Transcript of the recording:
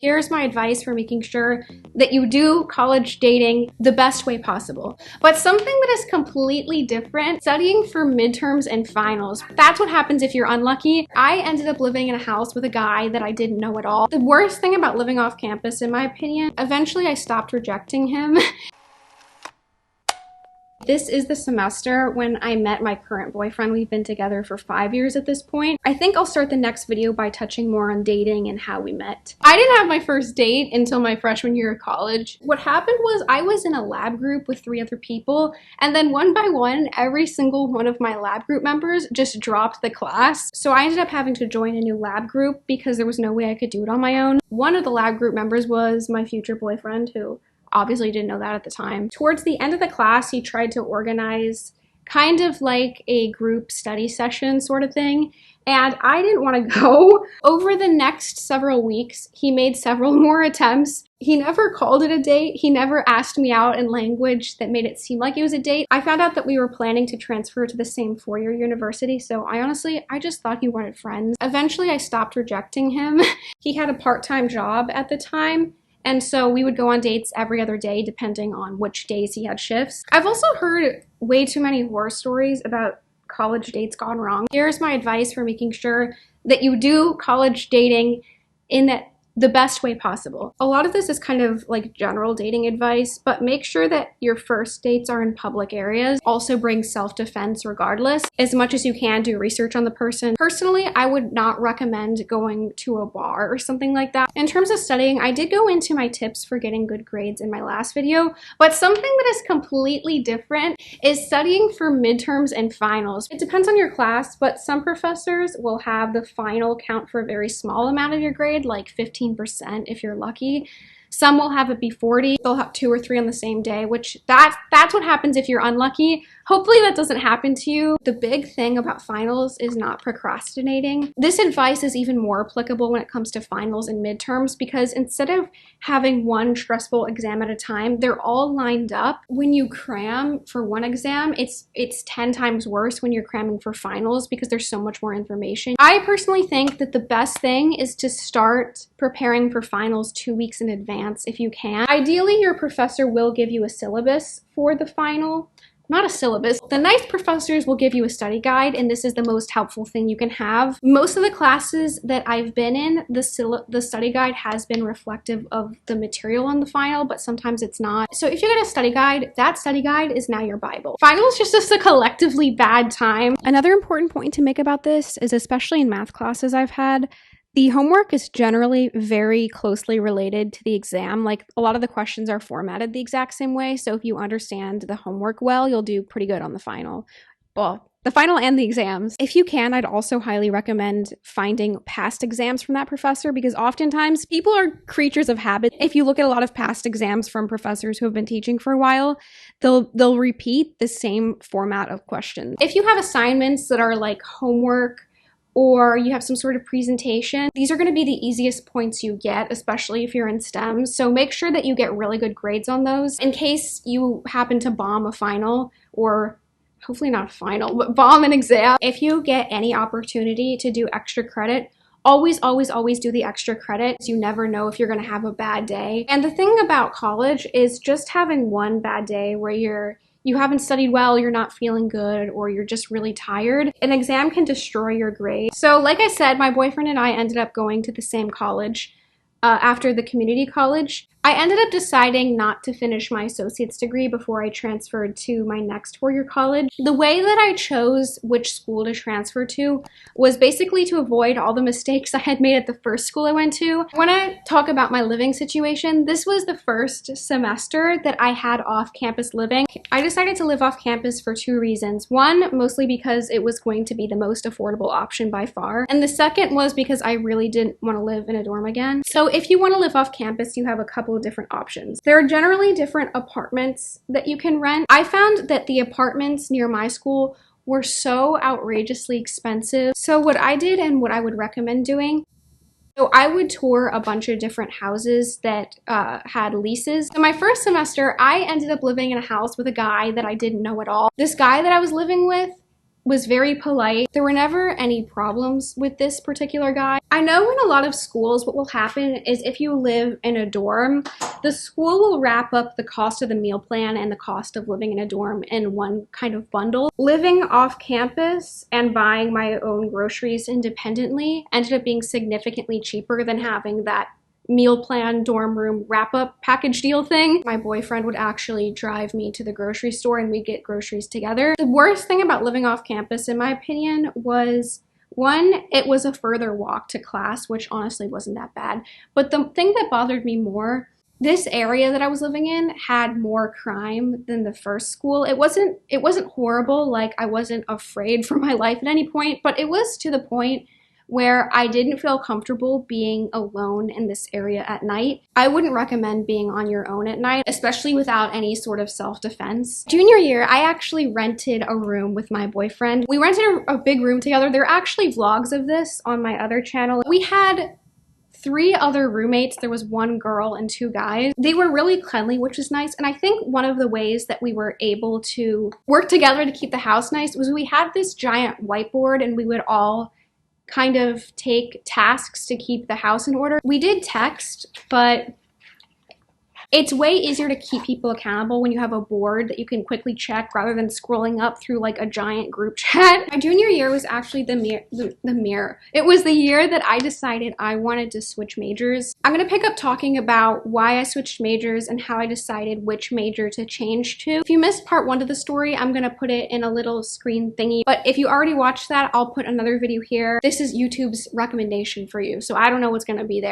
Here's my advice for making sure that you do college dating the best way possible. But something that is completely different, studying for midterms and finals. That's what happens if you're unlucky. I ended up living in a house with a guy that I didn't know at all. The worst thing about living off campus, in my opinion, eventually I stopped rejecting him. This is the semester when I met my current boyfriend. We've been together for 5 years at this point. I think I'll start the next video by touching more on dating and how we met. I didn't have my first date until my freshman year of college. What happened was I was in a lab group with 3 other people, and then one by one, every single one of my lab group members just dropped the class. So I ended up having to join a new lab group because there was no way I could do it on my own. One of the lab group members was my future boyfriend, who obviously didn't know that at the time. Towards the end of the class, he tried to organize kind of like a group study session sort of thing, and I didn't want to go. Over the next several weeks, he made several more attempts. He never called it a date. He never asked me out in language that made it seem like it was a date. I found out that we were planning to transfer to the same four-year university, so I just thought he wanted friends. Eventually, I stopped rejecting him. He had a part-time job at the time, and so we would go on dates every other day depending on which days he had shifts. I've also heard way too many horror stories about college dates gone wrong. Here's my advice for making sure that you do college dating in the best way possible. A lot of this is kind of like general dating advice, but make sure that your first dates are in public areas. Also bring self-defense regardless. As much as you can, do research on the person. Personally, I would not recommend going to a bar or something like that. In terms of studying, I did go into my tips for getting good grades in my last video, but something that is completely different is studying for midterms and finals. It depends on your class, but some professors will have the final count for a very small amount of your grade, like 15% if you're lucky. Some will have it be 40. They'll have 2 or 3 on the same day, which that's what happens if you're unlucky. Hopefully that doesn't happen to you. The big thing about finals is not procrastinating. This advice is even more applicable when it comes to finals and midterms, because instead of having one stressful exam at a time, they're all lined up. When you cram for one exam, it's 10 times worse when you're cramming for finals because there's so much more information. I personally think that the best thing is to start preparing for finals 2 weeks in advance if you can. Ideally, your professor will give you a syllabus for the final. Not a syllabus. The nice professors will give you a study guide, and this is the most helpful thing you can have. Most of the classes that I've been in, the study guide has been reflective of the material on the final, but sometimes it's not. So if you get a study guide, that study guide is now your Bible. Final is just a collectively bad time. Another important point to make about this is, especially in math classes I've had, the homework is generally very closely related to the exam. Like, a lot of the questions are formatted the exact same way, so if you understand the homework well, you'll do pretty good on the final. Well, the final and the exams. If you can, I'd also highly recommend finding past exams from that professor, because oftentimes people are creatures of habit. If you look at a lot of past exams from professors who have been teaching for a while, they'll repeat the same format of questions. If you have assignments that are like homework, or you have some sort of presentation, these are going to be the easiest points you get, especially if you're in STEM. So make sure that you get really good grades on those in case you happen to bomb a final, or hopefully not a final, but bomb an exam. If you get any opportunity to do extra credit, always do the extra credit. You never know if you're going to have a bad day. And the thing about college is just having one bad day where you haven't studied well, you're not feeling good, or you're just really tired, an exam can destroy your grade. So like I said, my boyfriend and I ended up going to the same college after the community college. I ended up deciding not to finish my associate's degree before I transferred to my next four-year college. The way that I chose which school to transfer to was basically to avoid all the mistakes I had made at the first school I went to. When I talk about my living situation, this was the first semester that I had off-campus living. I decided to live off campus for 2 reasons. One, mostly because it was going to be the most affordable option by far. And the second was because I really didn't want to live in a dorm again. So if you want to live off campus, you have a couple of different options. There are generally different apartments that you can rent. I found that the apartments near my school were so outrageously expensive. So what I did, and what I would recommend doing, so I would tour a bunch of different houses that had leases. So my first semester, I ended up living in a house with a guy that I didn't know at all. This guy that I was living with was very polite. There were never any problems with this particular guy. I know in a lot of schools what will happen is if you live in a dorm, the school will wrap up the cost of the meal plan and the cost of living in a dorm in one kind of bundle. Living off campus and buying my own groceries independently ended up being significantly cheaper than having that meal plan dorm room wrap-up package deal thing. My boyfriend would actually drive me to the grocery store and we'd get groceries together. The worst thing about living off campus, in my opinion, was one, it was a further walk to class, which honestly wasn't that bad. But the thing that bothered me more, this area that I was living in had more crime than the first school. It wasn't horrible, like I wasn't afraid for my life at any point, but it was to the point where I didn't feel comfortable being alone in this area at night. I wouldn't recommend being on your own at night, especially without any sort of self-defense. Junior year, I actually rented a room with my boyfriend. We rented a big room together. There are actually vlogs of this on my other channel. We had 3 other roommates. There was 1 girl and 2 guys. They were really cleanly, which was nice. And I think one of the ways that we were able to work together to keep the house nice was we had this giant whiteboard and we would all kind of take tasks to keep the house in order. We did text, but it's way easier to keep people accountable when you have a board that you can quickly check rather than scrolling up through like a giant group chat. My junior year was actually It was the year that I decided I wanted to switch majors. I'm gonna pick up talking about why I switched majors and how I decided which major to change to. If you missed part 1 of the story, I'm gonna put it in a little screen thingy. But if you already watched that, I'll put another video here. This is YouTube's recommendation for you, so I don't know what's gonna be there.